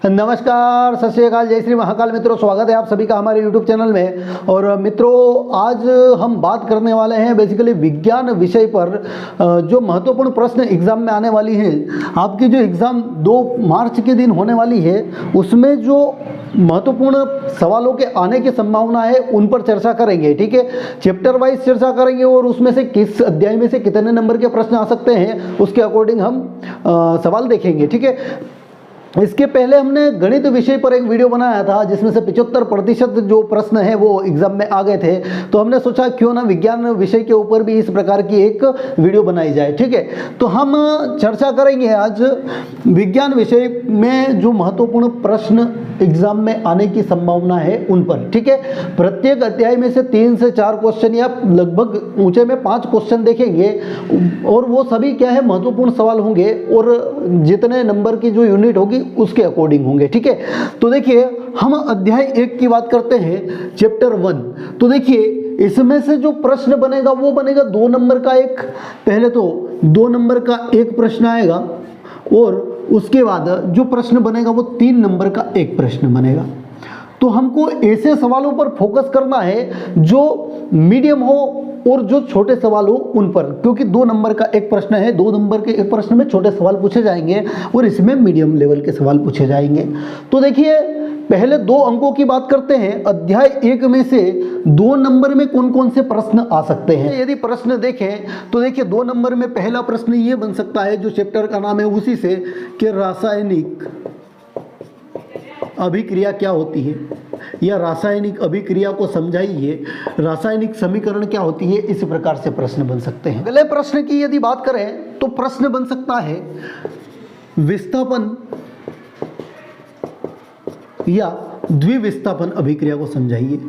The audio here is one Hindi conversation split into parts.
नमस्कार, सत श्री अकाल, जय श्री महाकाल। मित्रों, स्वागत है आप सभी का हमारे YouTube चैनल में। और मित्रों, आज हम बात करने वाले हैं बेसिकली विज्ञान विषय पर जो महत्वपूर्ण प्रश्न एग्जाम में आने वाली है। आपकी जो एग्ज़ाम 2 मार्च के दिन होने वाली है, उसमें जो महत्वपूर्ण सवालों के आने की संभावना है उन पर चर्चा करेंगे। ठीक है, चैप्टर वाइज चर्चा करेंगे और उसमें से किस अध्याय में से कितने नंबर के प्रश्न आ सकते हैं उसके अकॉर्डिंग हम सवाल देखेंगे। ठीक है, इसके पहले हमने गणित विषय पर एक वीडियो बनाया था जिसमें से 75% जो प्रश्न है वो एग्जाम में आ गए थे। तो हमने सोचा क्यों ना विज्ञान विषय के ऊपर भी इस प्रकार की एक वीडियो बनाई जाए। ठीक है, तो हम चर्चा करेंगे आज विज्ञान विषय में जो महत्वपूर्ण प्रश्न एग्जाम में आने की संभावना है उन पर। ठीक है, प्रत्येक अध्याय में से 3 से 4 क्वेश्चन या लगभग ऊंचे में 5 क्वेश्चन देखेंगे और वो सभी क्या है, महत्वपूर्ण सवाल होंगे और जितने नंबर की जो यूनिट होगी उसके अकॉर्डिंग होंगे। ठीक है, तो देखिए हम अध्याय 1 की बात करते हैं, चैप्टर 1। तो देखिए इसमें से जो प्रश्न बनेगा वो बनेगा 2 नंबर का एक, पहले तो 2 नंबर का एक प्रश्न आएगा और उसके बाद जो प्रश्न बनेगा वो 3 नंबर का एक प्रश्न बनेगा। तो हमको ऐसे सवालों पर फोकस करना है जो मीडियम हो और जो छोटे सवाल हो उन पर, क्योंकि 2 नंबर का एक प्रश्न है, 2 नंबर के एक प्रश्न में छोटे सवाल पूछे जाएंगे और इसमें मीडियम लेवल के सवाल पूछे जाएंगे। तो देखिए पहले 2 अंकों की बात करते हैं। अध्याय 1 में से 2 नंबर में कौन कौन से प्रश्न आ सकते हैं। यदि प्रश्न देखें तो देखिए 2 नंबर में पहला प्रश्न ये बन सकता है, जो चैप्टर का नाम है उसी से, कि रासायनिक अभिक्रिया क्या होती है या रासायनिक अभिक्रिया को समझाइए, रासायनिक समीकरण क्या होती है। इस प्रकार से प्रश्न बन सकते हैं। अगले प्रश्न की यदि बात करें तो प्रश्न बन सकता है विस्थापन या द्विविस्थापन अभिक्रिया को समझाइए।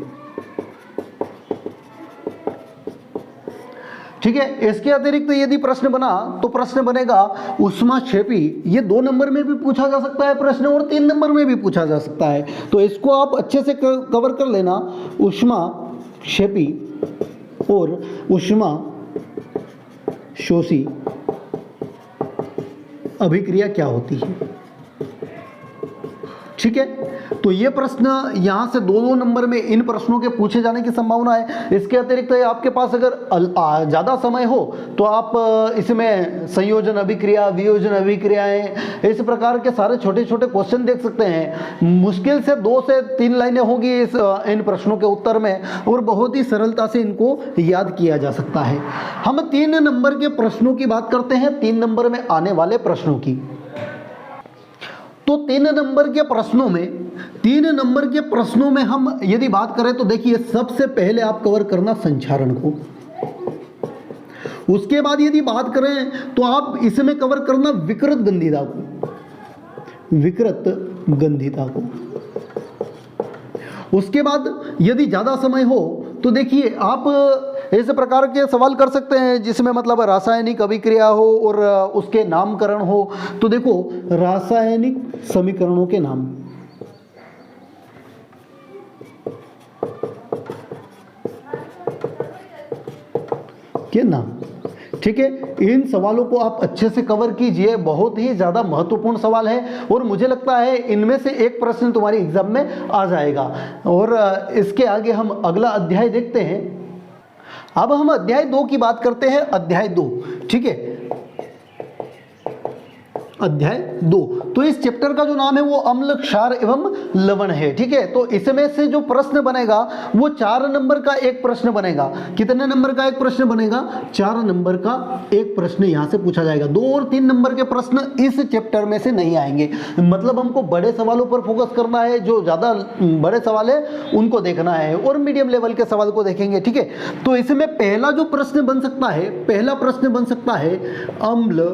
ठीक है, इसके अतिरिक्त यदि प्रश्न बना तो प्रश्न बनेगा ऊष्माक्षेपी। ये 2 नंबर में भी पूछा जा सकता है प्रश्न और 3 नंबर में भी पूछा जा सकता है, तो इसको आप अच्छे से कवर कर लेना। ऊष्माक्षेपी और ऊष्मा शोषी अभिक्रिया क्या होती है। ठीक है, तो ये प्रश्न यहाँ से 2 नंबर में इन प्रश्नों के पूछे जाने की संभावना है। इसके अतिरिक्त आपके पास अगर ज़्यादा समय हो तो आप इसमें संयोजन अभिक्रिया, वियोजन अभिक्रियाएं, इस प्रकार के सारे छोटे छोटे क्वेश्चन देख सकते हैं। मुश्किल से 2 से 3 लाइनें होगी इन प्रश्नों के उत्तर में और बहुत ही सरलता से इनको याद किया जा सकता है। हम 3 नंबर के प्रश्नों की बात करते हैं, 3 नंबर में आने वाले प्रश्नों की। तो 3 नंबर के प्रश्नों में हम यदि बात करें तो देखिए सबसे पहले आप कवर करना संचारण को। उसके बाद यदि बात करें तो आप इसमें कवर करना विकृत गंधिता को। उसके बाद यदि ज़्यादा समय हो तो देखिए आप इस प्रकार के सवाल कर सकते हैं जिसमें मतलब रासायनिक अभिक्रिया हो और उसके नामकरण हो। तो देखो रासायनिक समीकरणों के नाम, ठीक है, इन सवालों को आप अच्छे से कवर कीजिए। बहुत ही ज़्यादा महत्वपूर्ण सवाल है और मुझे लगता है इनमें से एक प्रश्न तुम्हारी एग्जाम में आ जाएगा। और इसके आगे हम अगला अध्याय देखते हैं। अब हम अध्याय 2 की बात करते हैं। अध्याय 2, ठीक है, अध्याय 2। तो इस चैप्टर का जो नाम है वो अम्ल, क्षार एवं लवण है। ठीक है, तो इसमें से जो प्रश्न बनेगा वो 4 नंबर का एक प्रश्न बनेगा। कितने नंबर का एक प्रश्न बनेगा? 4 नंबर का एक प्रश्न यहां से पूछा जाएगा। 2 और 3 नंबर के प्रश्न इस चैप्टर में से नहीं आएंगे। मतलब हमको बड़े सवालों पर फोकस करना है, जो ज्यादा बड़े सवाल है उनको देखना है और मीडियम लेवल के सवाल को देखेंगे। ठीक है, तो इसमें पहला जो प्रश्न बन सकता है, पहला प्रश्न बन सकता है अम्ल,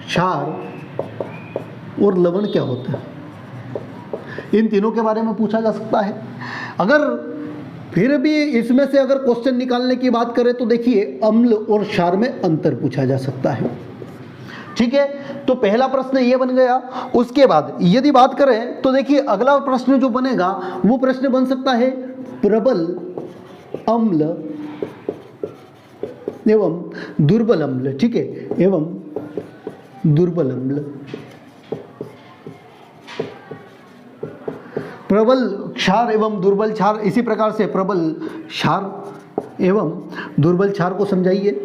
क्षार और लवण क्या होता है। इन तीनों के बारे में पूछा जा सकता है। अगर फिर भी इसमें से अगर क्वेश्चन निकालने की बात करें तो देखिए अम्ल और क्षार में अंतर पूछा जा सकता है। ठीक है, तो पहला प्रश्न ये बन गया। उसके बाद यदि बात करें तो देखिए अगला प्रश्न जो बनेगा वो प्रश्न बन सकता है प्रबल अम्ल एवं दुर्बल अम्ल। ठीक है, एवं दुर्बल अम्ल। प्रबल क्षार एवं दुर्बल क्षार, इसी प्रकार से प्रबल क्षार एवं दुर्बल क्षार को समझाइए।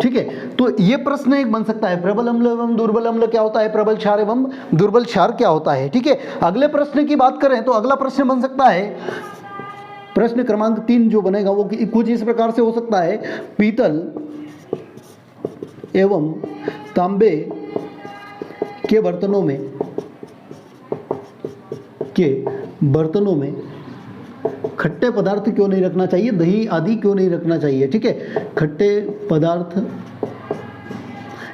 ठीक है, तो ये प्रश्न एक बन सकता है, प्रबल अम्ल एवं दुर्बल अम्ल क्या होता है, प्रबल क्षार एवं दुर्बल क्षार क्या होता है। ठीक है, अगले प्रश्न की बात करें तो अगला प्रश्न बन सकता है, प्रश्न क्रमांक 3 जो बनेगा वो कुछ इस प्रकार से हो सकता है, पीतल एवं तांबे के बर्तनों में खट्टे पदार्थ क्यों नहीं रखना चाहिए, दही आदि क्यों नहीं रखना चाहिए। ठीक है, खट्टे पदार्थ,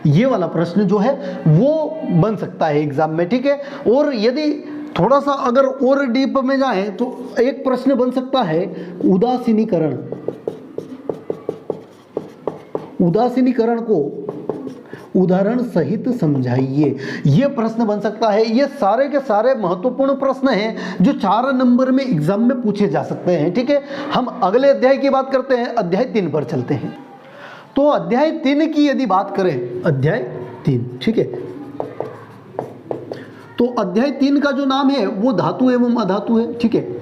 ये वाला प्रश्न जो है वो बन सकता है एग्जाम में। ठीक है, और यदि थोड़ा सा अगर और डीप में जाएं तो एक प्रश्न बन सकता है, उदासीनीकरण, उदासीनीकरण को उदाहरण सहित समझाइए, ये प्रश्न बन सकता है। ये सारे के सारे महत्वपूर्ण प्रश्न हैं जो 4 नंबर में एग्जाम में पूछे जा सकते हैं। ठीक है, हम अगले अध्याय की बात करते हैं, अध्याय 3 पर चलते हैं। तो अध्याय 3 की यदि बात करें, अध्याय 3, ठीक है, तो अध्याय 3 का जो नाम है वो धातु एवं अधातु है। ठीक है,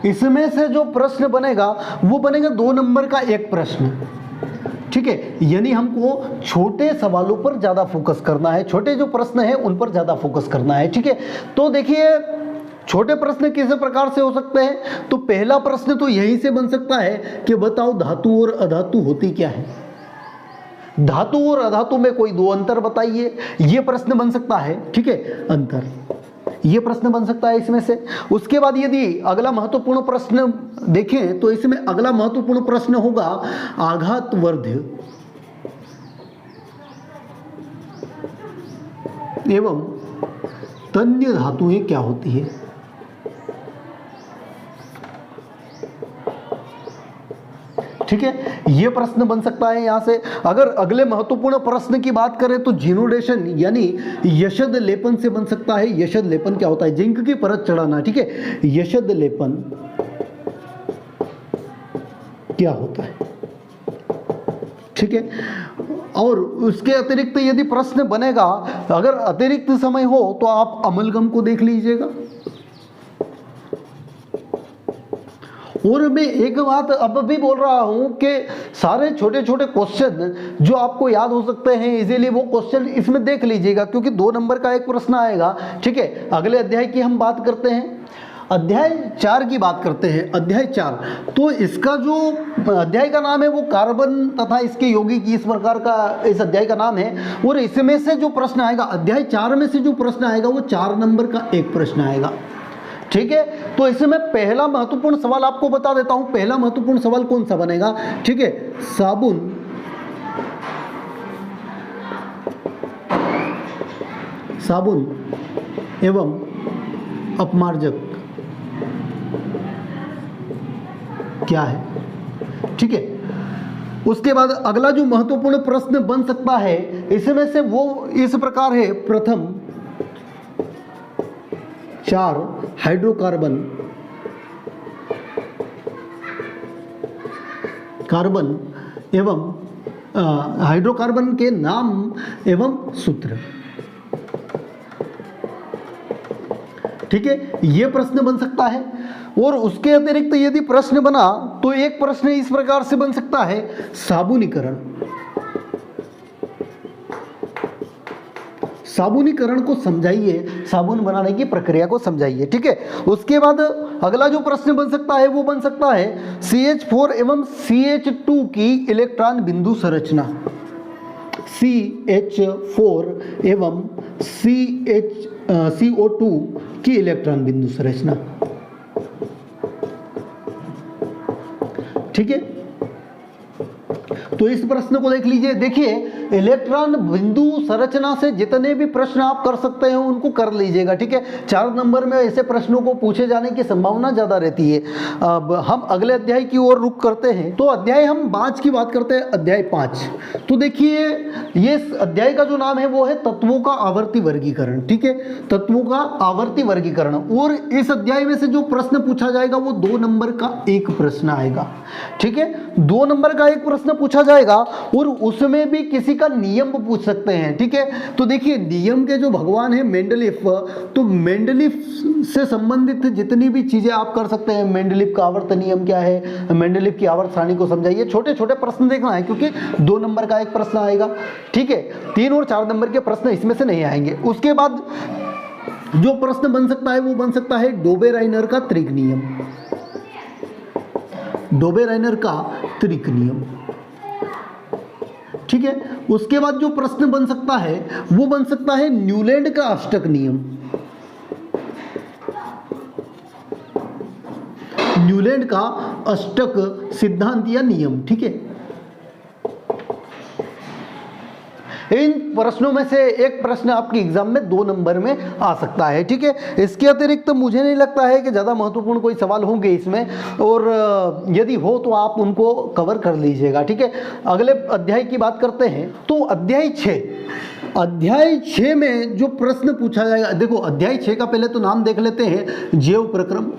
इसमें से जो प्रश्न बनेगा वो बनेगा 2 नंबर का एक प्रश्न। ठीक है, यानी हमको छोटे सवालों पर ज्यादा फोकस करना है, छोटे जो प्रश्न है उन पर ज्यादा फोकस करना है। ठीक है, तो देखिए छोटे प्रश्न किस प्रकार से हो सकते हैं, तो पहला प्रश्न तो यहीं से बन सकता है कि बताओ धातु और अधातु होती क्या है, धातु और अधातु में कोई 2 अंतर बताइए, ये प्रश्न बन सकता है। ठीक है, अंतर, ये प्रश्न बन सकता है इसमें से। उसके बाद यदि अगला महत्वपूर्ण प्रश्न देखें तो इसमें अगला महत्वपूर्ण प्रश्न होगा आघातवर्ध्य एवं तन्य धातुएं क्या होती है। ठीक है, यह प्रश्न बन सकता है यहां से। अगर अगले महत्वपूर्ण प्रश्न की बात करें तो जिनोडेशन यानी यशद लेपन से बन सकता है। यशद लेपन क्या होता है, जिंक की परत चढ़ाना। ठीक है, यशद लेपन क्या होता है। ठीक है, और उसके अतिरिक्त यदि प्रश्न बनेगा, अगर अतिरिक्त समय हो तो आप अमलगम को देख लीजिएगा। और मैं एक बात अब भी बोल रहा हूं कि सारे छोटे छोटे क्वेश्चन जो आपको याद हो सकते हैं इजीली, वो क्वेश्चन इसमें देख लीजिएगा, क्योंकि 2 नंबर का एक प्रश्न आएगा। ठीक है, अगले अध्याय की हम बात करते हैं, अध्याय 4 की बात करते हैं। अध्याय 4, तो इसका जो अध्याय का नाम है वो कार्बन तथा इसके यौगिक, इस प्रकार का इस अध्याय का नाम है। और इसमें से जो प्रश्न आएगा, अध्याय 4 में से जो प्रश्न आएगा वो 4 नंबर का एक प्रश्न आएगा। ठीक है, तो इसमें पहला महत्वपूर्ण सवाल आपको बता देता हूं, पहला महत्वपूर्ण सवाल कौन सा बनेगा। ठीक है, साबुन एवं अपमार्जक क्या है। ठीक है, उसके बाद अगला जो महत्वपूर्ण प्रश्न बन सकता है इसमें से वो इस प्रकार है, प्रथम 4 हाइड्रोकार्बन एवं हाइड्रोकार्बन के नाम एवं सूत्र। ठीक है, यह प्रश्न बन सकता है। और उसके अतिरिक्त यदि प्रश्न बना तो एक प्रश्न इस प्रकार से बन सकता है, साबुनीकरण, साबुनीकरण को समझाइए, साबुन बनाने की प्रक्रिया को समझाइए। ठीक है, उसके बाद अगला जो प्रश्न बन सकता है वो बन सकता है CH4 एवं CH2 की इलेक्ट्रॉन बिंदु संरचना। CH4 एवं CO2 की इलेक्ट्रॉन बिंदु संरचना। ठीक है, तो इस प्रश्न को देख लीजिए। देखिए इलेक्ट्रॉन बिंदु संरचना से जितने भी प्रश्न आप कर सकते हैं उनको कर लीजिएगा, ठीक है। 4 नंबर में ऐसे प्रश्नों को पूछे जाने की संभावना ज़्यादा रहती है। अब हम अगले अध्याय की ओर रुख करते हैं। तो अध्याय हम 5 की बात करते हैं, अध्याय 5। तो देखिए ये अध्याय का जो नाम है वो है तत्वों का आवर्ती वर्गीकरण, ठीक है, तत्वों का आवर्ती वर्गीकरण। और इस अध्याय में से जो प्रश्न पूछा जाएगा वो 2 नंबर का एक प्रश्न आएगा, ठीक है। 2 नंबर का एक प्रश्न पूछा जाएगा और उसमें भी किसी का नियम पूछ सकते हैं, ठीक है। तो देखिए नियम के जो भगवान है मेंडलीफ, तो मेंडलीफ से संबंधित जितनी भी चीजें आप कर सकते हैं। मेंडलीफ का आवर्त नियम क्या है, मेंडलीफ की आवर्त सारणी को समझाइए। छोटे छोटे प्रश्न देखना है क्योंकि 2 नंबर का एक प्रश्न आएगा, ठीक है। 3 और 4 नंबर के प्रश्न इसमें से नहीं आएंगे। उसके बाद जो प्रश्न बन सकता है वो बन सकता है डोबे-राइनर का त्रिक नियम, डोबे-राइनर का त्रिक नियम, ठीक है। उसके बाद जो प्रश्न बन सकता है वो बन सकता है न्यूलैंड का अष्टक नियम, न्यूलैंड का अष्टक सिद्धांत या नियम, ठीक है। इन प्रश्नों में से एक प्रश्न आपकी एग्जाम में 2 नंबर में आ सकता है, ठीक है। इसके अतिरिक्त मुझे नहीं लगता है कि ज़्यादा महत्वपूर्ण कोई सवाल होंगे इसमें, और यदि हो तो आप उनको कवर कर लीजिएगा, ठीक है। अगले अध्याय की बात करते हैं। तो अध्याय 6, अध्याय 6 में जो प्रश्न पूछा जाएगा, देखो अध्याय 6 का पहले तो नाम देख लेते हैं, जैव प्रक्रम।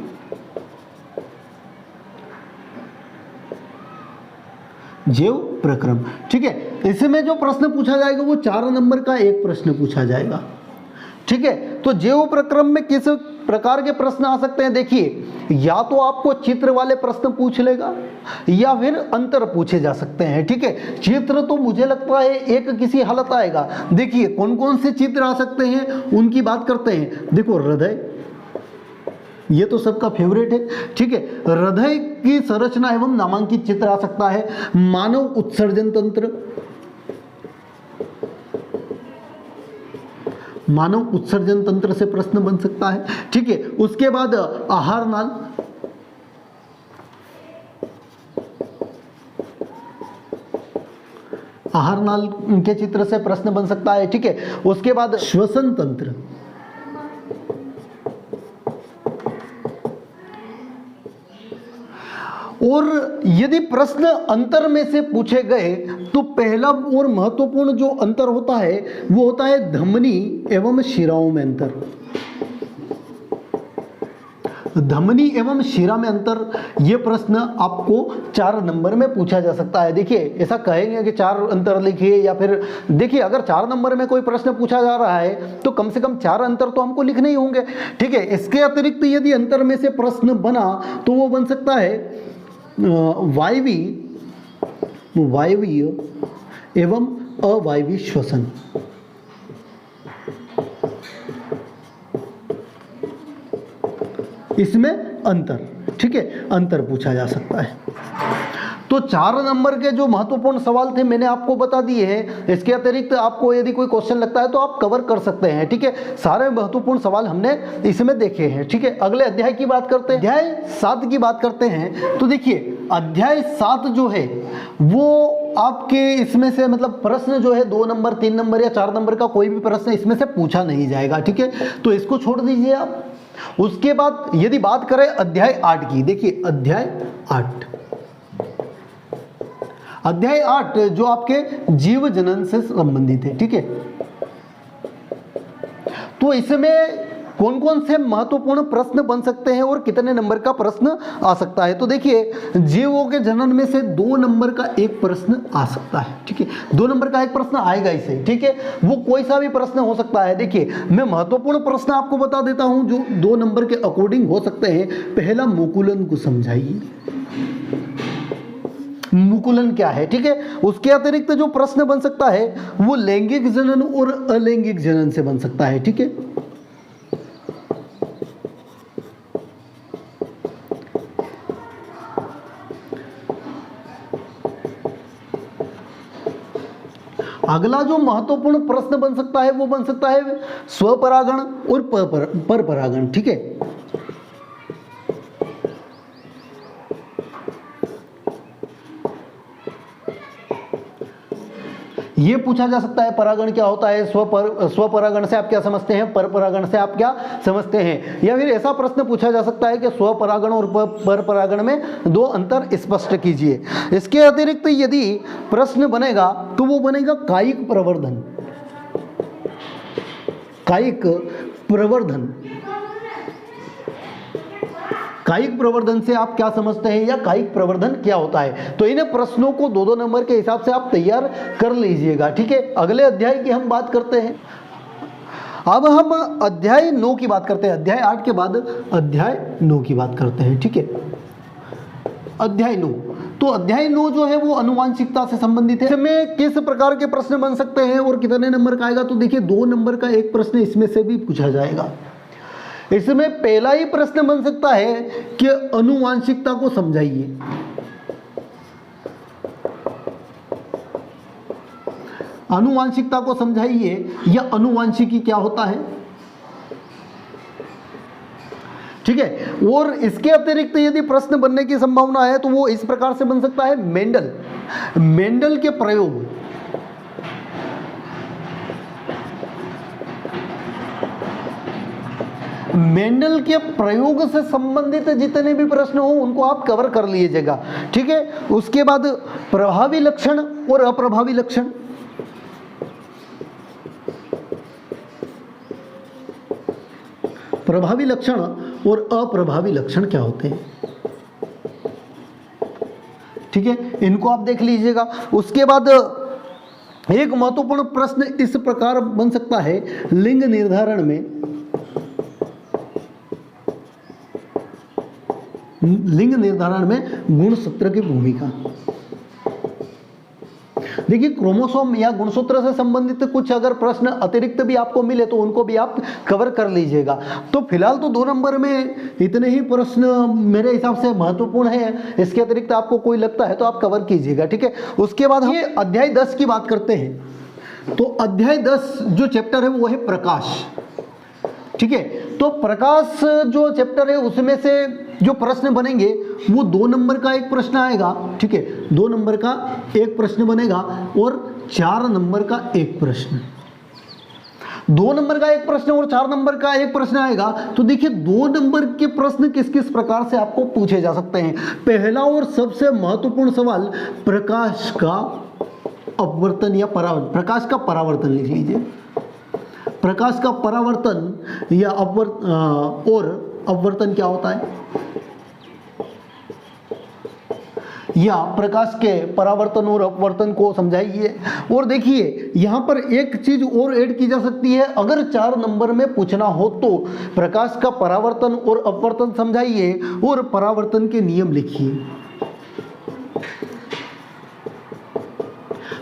जैव प्रक्रम, ठीक है। इसमें जो प्रश्न पूछा जाएगा वो 4 नंबर का एक प्रश्न पूछा जाएगा, ठीक है। तो जैव प्रक्रम में किस प्रकार के प्रश्न आ सकते हैं, देखिए या तो आपको चित्र वाले प्रश्न पूछ लेगा या फिर अंतर पूछे जा सकते हैं, ठीक है। चित्र तो मुझे लगता है एक किसी हालत आएगा। देखिए कौन कौन से चित्र आ सकते हैं उनकी बात करते हैं। देखो हृदय, ये तो सबका फेवरेट है, ठीक है। हृदय की संरचना एवं नामांकित चित्र आ सकता है। मानव उत्सर्जन तंत्र, मानव उत्सर्जन तंत्र से प्रश्न बन सकता है, ठीक है। उसके बाद आहार नाल, आहार नाल के चित्र से प्रश्न बन सकता है, ठीक है। उसके बाद श्वसन तंत्र, और यदि प्रश्न अंतर में से पूछे गए तो पहला और महत्वपूर्ण जो अंतर होता है वो होता है धमनी एवं शिराओं में अंतर, धमनी एवं शिरा में अंतर। ये प्रश्न आपको 4 नंबर में पूछा जा सकता है। देखिए ऐसा कहेंगे कि 4 अंतर लिखिए, या फिर देखिए अगर 4 नंबर में कोई प्रश्न पूछा जा रहा है तो कम से कम 4 अंतर तो हमको लिखने ही होंगे, ठीक है। इसके अतिरिक्त यदि अंतर में से प्रश्न बना तो वो बन सकता है वायवीय एवं अवायवीय श्वसन, इसमें अंतर, ठीक है, अंतर पूछा जा सकता है। तो 4 नंबर के जो महत्वपूर्ण सवाल थे मैंने आपको बता दिए हैं। इसके अतिरिक्त आपको यदि कोई क्वेश्चन लगता है तो आप कवर कर सकते हैं, ठीक है। सारे महत्वपूर्ण सवाल हमने इसमें देखे हैं, ठीक है। अगले अध्याय की बात करते हैं, अध्याय 7 की बात करते हैं। तो देखिए अध्याय 7 जो है वो आपके इसमें से मतलब प्रश्न जो है 2 नंबर 3 नंबर या 4 नंबर का कोई भी प्रश्न इसमें से पूछा नहीं जाएगा, ठीक है। तो इसको छोड़ दीजिए आप। उसके बाद यदि बात करें अध्याय 8 की, देखिए अध्याय 8, अध्याय 8 जो आपके जीव जनन से संबंधित है, ठीक है। तो इसमें कौन कौन से महत्वपूर्ण प्रश्न बन सकते हैं और कितने नंबर का प्रश्न आ सकता है। तो देखिए जीवों के जनन में से 2 नंबर का एक प्रश्न आ सकता है, ठीक है। 2 नंबर का एक प्रश्न आएगा इसे, ठीक है। वो कोई सा भी प्रश्न हो सकता है। देखिए मैं महत्वपूर्ण प्रश्न आपको बता देता हूं जो 2 नंबर के अकॉर्डिंग हो सकते हैं। पहला मुकुलन को समझाइए, मुकुलन क्या है, ठीक है। उसके अतिरिक्त जो प्रश्न बन सकता है वो लैंगिक जनन और अलैंगिक जनन से बन सकता है, ठीक है। अगला जो महत्वपूर्ण प्रश्न बन सकता है वो बन सकता है स्वपरागण और परपरागण, ठीक है। ये पूछा जा सकता है परागण क्या होता है, स्वपरागण से आप क्या समझते हैं, परपरागण से आप क्या समझते हैं। या फिर ऐसा प्रश्न पूछा जा सकता है कि स्वपरागण और परपरागण में दो अंतर स्पष्ट कीजिए। इसके अतिरिक्त यदि प्रश्न बनेगा तो वो बनेगा कायिक प्रवर्धन। कायिक प्रवर्धन, कायिक प्रवर्धन से आप क्या समझते हैं या कायिक प्रवर्धन क्या होता है। तो इन प्रश्नों को 2-2 नंबर के हिसाब से आप तैयार कर लीजिएगा, ठीक है। अगले अध्याय की हम बात करते हैं। अब हम अध्याय 9 की बात करते हैं। अध्याय 8 के बाद अध्याय 9 की बात करते हैं, ठीक है। अध्याय 9, तो अध्याय 9 जो है वो अनुवांशिकता से संबंधित है। इसमें किस प्रकार के प्रश्न बन सकते हैं और कितने नंबर का आएगा, तो देखिए 2 नंबर का एक प्रश्न इसमें से भी पूछा जाएगा। इसमें पहला ही प्रश्न बन सकता है कि अनुवांशिकता को समझाइए। अनुवांशिकता को समझाइए या अनुवांशिकी क्या होता है, ठीक है। और इसके अतिरिक्त यदि प्रश्न बनने की संभावना है तो वो इस प्रकार से बन सकता है, मेंडल के प्रयोग, मेंडल के प्रयोग से संबंधित जितने भी प्रश्न हो उनको आप कवर कर लीजिएगा, ठीक है। उसके बाद प्रभावी लक्षण और अप्रभावी लक्षण, प्रभावी लक्षण और अप्रभावी लक्षण क्या होते हैं, ठीक है, इनको आप देख लीजिएगा। उसके बाद एक महत्वपूर्ण प्रश्न इस प्रकार बन सकता है, लिंग निर्धारण में गुणसूत्र की भूमिका। देखिए क्रोमोसोम या गुणसूत्र से संबंधित कुछ अगर प्रश्न अतिरिक्त भी आपको मिले तो उनको भी आप कवर कर लीजिएगा। तो फिलहाल तो 2 नंबर में इतने ही प्रश्न मेरे हिसाब से महत्वपूर्ण है। इसके अतिरिक्त आपको कोई लगता है तो आप कवर कीजिएगा, ठीक है। उसके बाद हम अध्याय 10 की बात करते हैं। तो अध्याय 10 जो चैप्टर है वो है प्रकाश, ठीक है। तो प्रकाश जो चैप्टर है उसमें से जो प्रश्न बनेंगे वो 2 नंबर का एक प्रश्न आएगा, ठीक है। 2 नंबर का एक प्रश्न बनेगा और 4 नंबर का एक प्रश्न। 2 नंबर का एक प्रश्न और 4 नंबर का एक प्रश्न आएगा। तो देखिए 2 नंबर के प्रश्न किस किस प्रकार से आपको पूछे जा सकते हैं। पहला और सबसे महत्वपूर्ण सवाल, प्रकाश का अपवर्तन या परावर्तन, प्रकाश का परावर्तन लिख लीजिए। प्रकाश का परावर्तन या अपवर्तन क्या होता है, या प्रकाश के परावर्तन और अपवर्तन को समझाइए। और देखिए यहाँ पर एक चीज और ऐड की जा सकती है, अगर 4 नंबर में पूछना हो तो प्रकाश का परावर्तन और अपवर्तन समझाइए और परावर्तन के नियम लिखिए।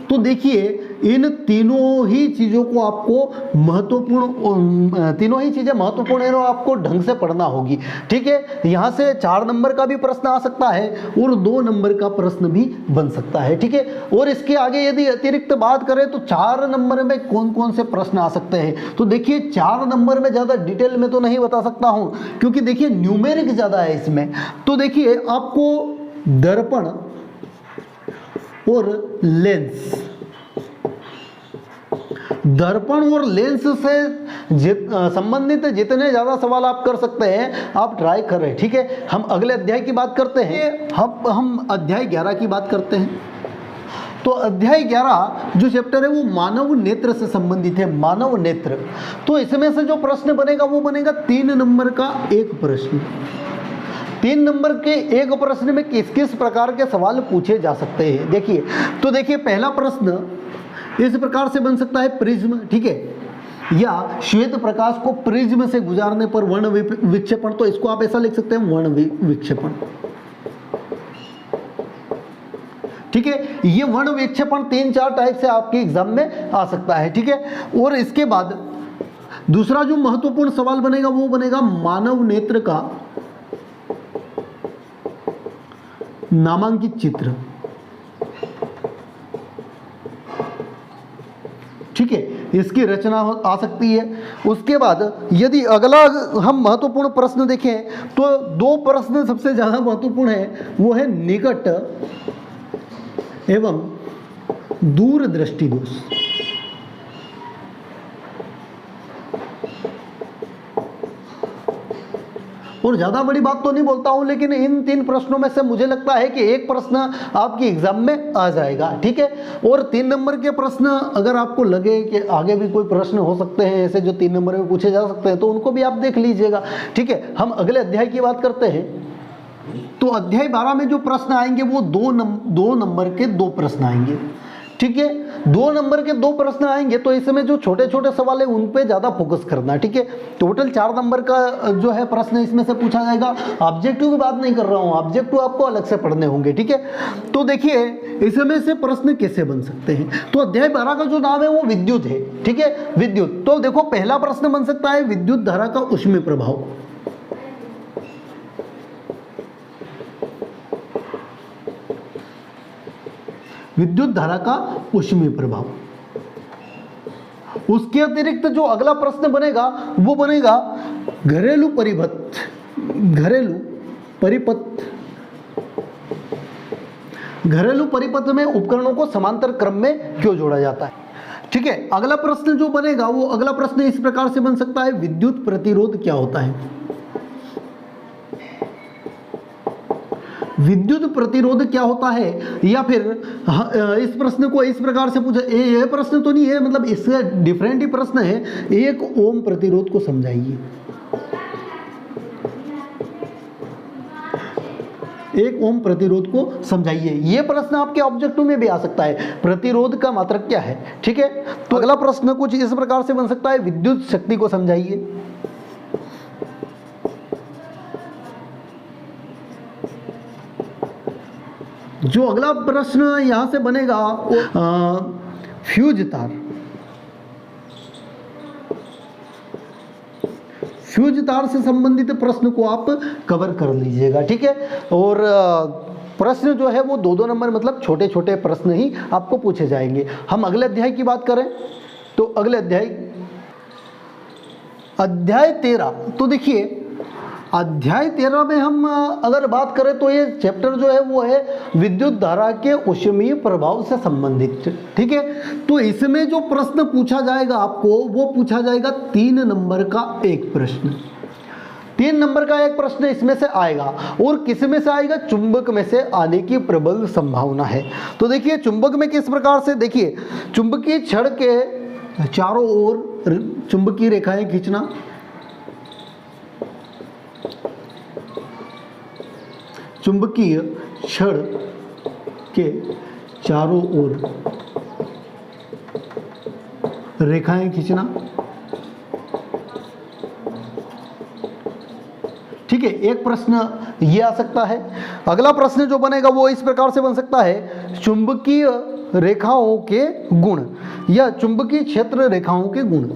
तो देखिए इन तीनों ही चीज़ों को आपको तीनों ही चीज़ें महत्वपूर्ण है और आपको ढंग से पढ़ना होगी, ठीक है। यहाँ से 4 नंबर का भी प्रश्न आ सकता है और 2 नंबर का प्रश्न भी बन सकता है, ठीक है। और इसके आगे यदि अतिरिक्त बात करें तो 4 नंबर में कौन कौन से प्रश्न आ सकते हैं। तो देखिए 4 नंबर में ज़्यादा डिटेल में तो नहीं बता सकता हूँ क्योंकि देखिए न्यूमेरिक ज़्यादा है इसमें। तो देखिए आपको दर्पण और लेंस, दर्पण और लेंस से संबंधित जितने ज़्यादा सवाल आप कर सकते हैं आप ट्राई कर रहे हैं, ठीक है। हम अगले अध्याय की बात करते हैं। हम अध्याय 11 की बात करते हैं। तो अध्याय 11 जो चैप्टर है वो मानव नेत्र से संबंधित है, मानव नेत्र। तो इसमें से जो प्रश्न बनेगा वो बनेगा 3 नंबर का एक प्रश्न। 3 नंबर के एक प्रश्न में किस किस प्रकार के सवाल पूछे जा सकते हैं। देखिए तो देखिए पहला प्रश्न इस प्रकार से बन सकता है, प्रिज्म, ठीक है, या श्वेत प्रकाश को प्रिज्म से गुजारने पर वर्ण विक्षेपण। तो इसको आप ऐसा लिख सकते हैं, वर्ण विक्षेपण, ठीक है। ये वर्ण विक्षेपण 3-4 टाइप से आपके एग्जाम में आ सकता है, ठीक है। और इसके बाद दूसरा जो महत्वपूर्ण सवाल बनेगा वो बनेगा मानव नेत्र का नामांकित चित्र, ठीक है, इसकी रचना आ सकती है। उसके बाद यदि अगला हम महत्वपूर्ण प्रश्न देखें तो 2 प्रश्न सबसे ज़्यादा महत्वपूर्ण है, वो है निकट एवं दूरदृष्टि दोष। और ज़्यादा बड़ी बात तो नहीं बोलता हूँ, लेकिन इन 3 प्रश्नों में से मुझे लगता है कि एक प्रश्न आपकी एग्जाम में आ जाएगा, ठीक है। और 3 नंबर के प्रश्न अगर आपको लगे कि आगे भी कोई प्रश्न हो सकते हैं ऐसे जो 3 नंबर में पूछे जा सकते हैं, तो उनको भी आप देख लीजिएगा, ठीक है। हम अगले अध्याय की बात करते हैं। तो अध्याय 12 में जो प्रश्न आएंगे वो 2 नंबर के 2 प्रश्न आएंगे, ठीक है। 2 नंबर के 2 प्रश्न आएंगे, तो इसमें जो छोटे छोटे सवाल है उन पे ज़्यादा फोकस करना, ठीक है। टोटल 4 नंबर का जो है प्रश्न इसमें से पूछा जाएगा। ऑब्जेक्टिव की बात नहीं कर रहा हूँ, ऑब्जेक्टिव आपको अलग से पढ़ने होंगे, ठीक है। तो देखिए इसमें से प्रश्न कैसे बन सकते हैं। तो अध्याय 12 का जो नाम है वो विद्युत है, ठीक है, विद्युत। तो देखो पहला प्रश्न बन सकता है विद्युत धारा का ऊष्मीय प्रभाव। विद्युत धारा का ऊष्मीय प्रभाव। उसके अतिरिक्त जो अगला प्रश्न बनेगा वो बनेगा घरेलू परिपथ। घरेलू परिपथ में उपकरणों को समांतर क्रम में क्यों जोड़ा जाता है, ठीक है। अगला प्रश्न जो बनेगा वो अगला प्रश्न इस प्रकार से बन सकता है विद्युत प्रतिरोध क्या होता है। विद्युत प्रतिरोध क्या होता है, या फिर इस प्रश्न को इस प्रकार से पूछा, ये प्रश्न तो नहीं है, मतलब इससे डिफरेंट ही प्रश्न है। 1 ओम प्रतिरोध को समझाइए। 1 ओम प्रतिरोध को समझाइए। ये प्रश्न आपके ऑब्जेक्टिव में भी आ सकता है, प्रतिरोध का मात्रक क्या है, ठीक है। तो अगला प्रश्न कुछ इस प्रकार से बन सकता है विद्युत शक्ति को समझाइए। जो अगला प्रश्न यहां से बनेगा फ्यूज तार से संबंधित प्रश्न को आप कवर कर लीजिएगा, ठीक है। और प्रश्न जो है वो 2-2 नंबर, मतलब छोटे छोटे प्रश्न ही आपको पूछे जाएंगे। हम अगले अध्याय की बात करें तो अगले अध्याय 13। तो देखिए अध्याय 13 में हम अगर बात करें तो ये चैप्टर जो है वो है विद्युत धारा के ऊष्मीय प्रभाव से संबंधित, ठीक है। तो इसमें जो प्रश्न पूछा जाएगा आपको वो पूछा जाएगा 3 नंबर का एक प्रश्न। 3 नंबर का एक प्रश्न इसमें से आएगा, और किस में से आएगा, चुंबक में से आने की प्रबल संभावना है। तो देखिए चुंबक में किस प्रकार से, देखिए चुंबकीय छड़ के चारों ओर चुंबकीय रेखाएं खींचना, चुंबकीय छड़ के चारों ओर रेखाएं खींचना, ठीक है। एक प्रश्न ये आ सकता है। अगला प्रश्न जो बनेगा वो इस प्रकार से बन सकता है चुंबकीय रेखाओं के गुण या चुंबकीय क्षेत्र रेखाओं के गुण।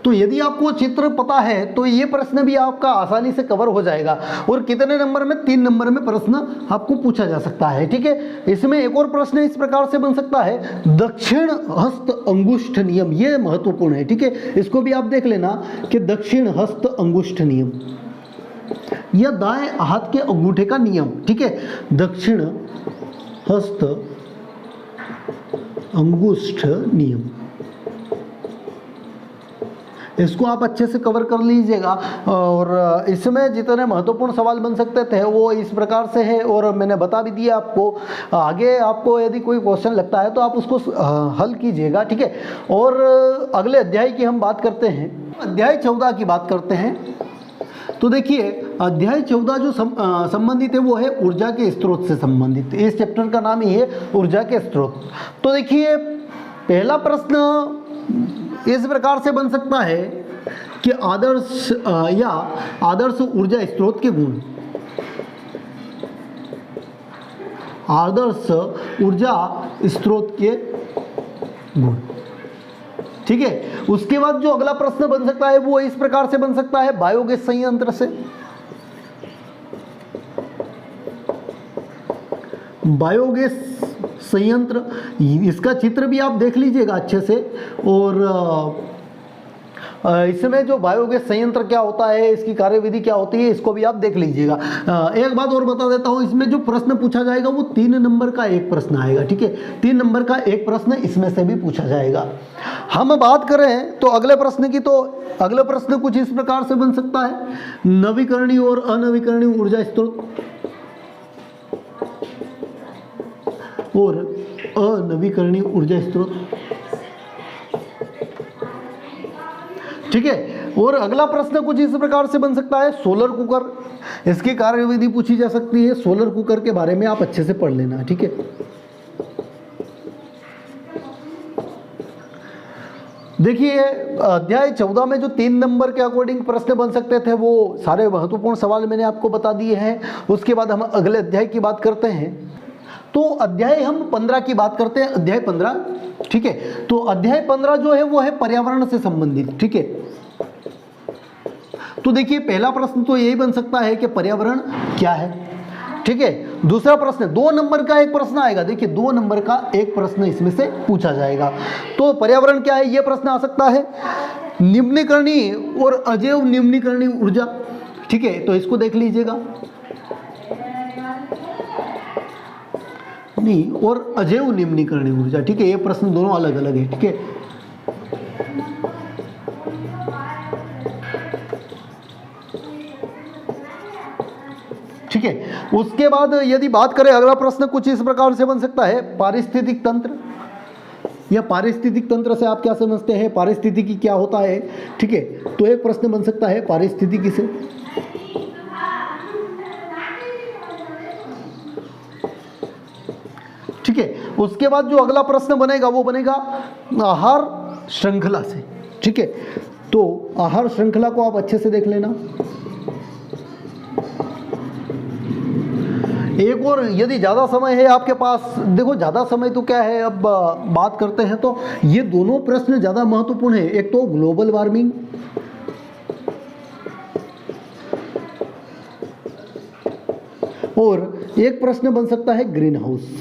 तो यदि आपको चित्र पता है तो ये प्रश्न भी आपका आसानी से कवर हो जाएगा। और कितने नंबर में, 3 नंबर में प्रश्न आपको पूछा जा सकता है, ठीक है। इसमें एक और प्रश्न इस प्रकार से बन सकता है दक्षिण हस्त अंगुष्ठ नियम। ये महत्वपूर्ण है, ठीक है। इसको भी आप देख लेना कि दक्षिण हस्त अंगुष्ठ नियम या दाएं हाथ के अंगूठे का नियम, ठीक है। दक्षिण हस्त अंगुष्ठ नियम, इसको आप अच्छे से कवर कर लीजिएगा। और इसमें जितने महत्वपूर्ण सवाल बन सकते थे वो इस प्रकार से है, और मैंने बता भी दिया आपको। आगे आपको यदि कोई क्वेश्चन लगता है तो आप उसको हल कीजिएगा, ठीक है। और अगले अध्याय की हम बात करते हैं, अध्याय 14 की बात करते हैं। तो देखिए अध्याय 14 जो संबंधित है वो है ऊर्जा के स्रोत से संबंधित। इस चैप्टर का नाम ही है ऊर्जा के स्रोत। तो देखिए पहला प्रश्न इस प्रकार से बन सकता है कि आदर्श ऊर्जा स्रोत के गुण। आदर्श ऊर्जा स्रोत के गुण, ठीक है। उसके बाद जो अगला प्रश्न बन सकता है वो इस प्रकार से बन सकता है बायोगैस संयंत्र से। बायोगैस संयंत्र, इसका चित्र भी आप देख लीजिएगा अच्छे से। और इसमें जो बायोगैस संयंत्र क्या होता है, इसकी कार्यविधि क्या होती है, इसको भी आप देख लीजिएगा। एक बात और बता देता हूँ, इसमें जो प्रश्न पूछा जाएगा वो 3 नंबर का एक प्रश्न आएगा, ठीक है। 3 नंबर का एक प्रश्न इसमें से भी पूछा जाएगा। हम बात करें तो अगले प्रश्न की, तो अगला प्रश्न कुछ इस प्रकार से बन सकता है, नवीकरणीय और अनवीकरणीय ऊर्जा स्रोत और अनवीकरणीय ऊर्जा स्रोत, ठीक है। और अगला प्रश्न कुछ इस प्रकार से बन सकता है, सोलर कुकर, इसकी कार्यविधि पूछी जा सकती है। सोलर कुकर के बारे में आप अच्छे से पढ़ लेना, ठीक है। देखिए अध्याय 14 में जो 3 नंबर के अकॉर्डिंग प्रश्न बन सकते थे वो सारे महत्वपूर्ण सवाल मैंने आपको बता दिए हैं। उसके बाद हम अगले अध्याय की बात करते हैं। तो अध्याय हम 15 की बात करते हैं, अध्याय 15, ठीक है। तो अध्याय 15 जो है वो है पर्यावरण से संबंधित, ठीक है। तो देखिए पहला प्रश्न तो यही बन सकता है कि पर्यावरण क्या है, ठीक है। दूसरा प्रश्न 2 नंबर का एक प्रश्न आएगा, देखिए 2 नंबर का एक प्रश्न इसमें से पूछा जाएगा। तो पर्यावरण क्या है, यह प्रश्न आ सकता है। निम्नीकरणीय और अजैव निम्नीकरणीय ऊर्जा, ठीक है, तो इसको देख लीजिएगा। नहीं, और अजैव निम्नीकरणीय ऊर्जा, ठीक है, ये प्रश्न दोनों अलग अलग है, ठीक है। ठीक है, उसके बाद यदि बात करें अगला प्रश्न कुछ इस प्रकार से बन सकता है, पारिस्थितिक तंत्र, या पारिस्थितिक तंत्र से आप क्या समझते हैं, पारिस्थितिकी क्या होता है, ठीक है। तो एक प्रश्न बन सकता है पारिस्थितिकी से। ठीक है, उसके बाद जो अगला प्रश्न बनेगा वो बनेगा आहार श्रृंखला से, ठीक है। तो आहार श्रृंखला को आप अच्छे से देख लेना। एक और यदि ज़्यादा समय है आपके पास, देखो ज़्यादा समय तो क्या है, अब बात करते हैं तो ये दोनों प्रश्न ज़्यादा महत्वपूर्ण है। एक तो ग्लोबल वार्मिंग और एक प्रश्न बन सकता है ग्रीन हाउस।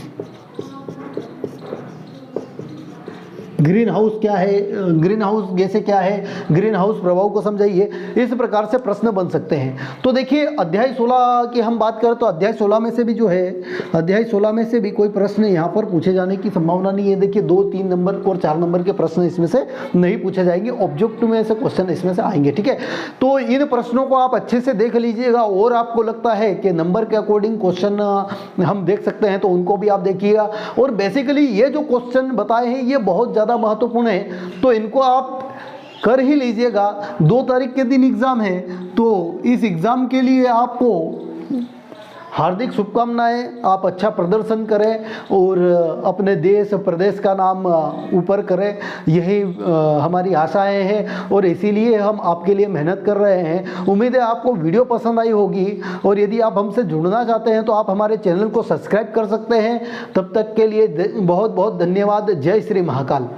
ग्रीन हाउस क्या है, ग्रीन हाउस गैसें क्या है, ग्रीन हाउस प्रभाव को समझाइए, इस प्रकार से प्रश्न बन सकते हैं। तो देखिए अध्याय 16 की हम बात करें तो अध्याय 16 में से भी जो है, अध्याय 16 में से भी कोई प्रश्न यहाँ पर पूछे जाने की संभावना नहीं है। देखिए 2, 3 नंबर और 4 नंबर के प्रश्न इसमें से नहीं पूछे जाएंगे, ऑब्जेक्टिव में से क्वेश्चन इसमें से आएंगे, ठीक है। तो इन प्रश्नों को आप अच्छे से देख लीजिएगा, और आपको लगता है कि नंबर के अकॉर्डिंग क्वेश्चन हम देख सकते हैं तो उनको भी आप देखिएगा। और बेसिकली ये जो क्वेश्चन बताए हैं ये बहुत ज़्यादा महत्वपूर्ण है, तो इनको आप कर ही लीजिएगा। 2 तारीख के दिन एग्ज़ाम है, तो इस एग्ज़ाम के लिए आपको हार्दिक शुभकामनाएं। आप अच्छा प्रदर्शन करें और अपने देश प्रदेश का नाम ऊपर करें, यही हमारी आशाएं हैं और इसीलिए हम आपके लिए मेहनत कर रहे हैं। उम्मीद है आपको वीडियो पसंद आई होगी, और यदि आप हमसे जुड़ना चाहते हैं तो आप हमारे चैनल को सब्सक्राइब कर सकते हैं। तब तक के लिए बहुत बहुत धन्यवाद। जय श्री महाकाल।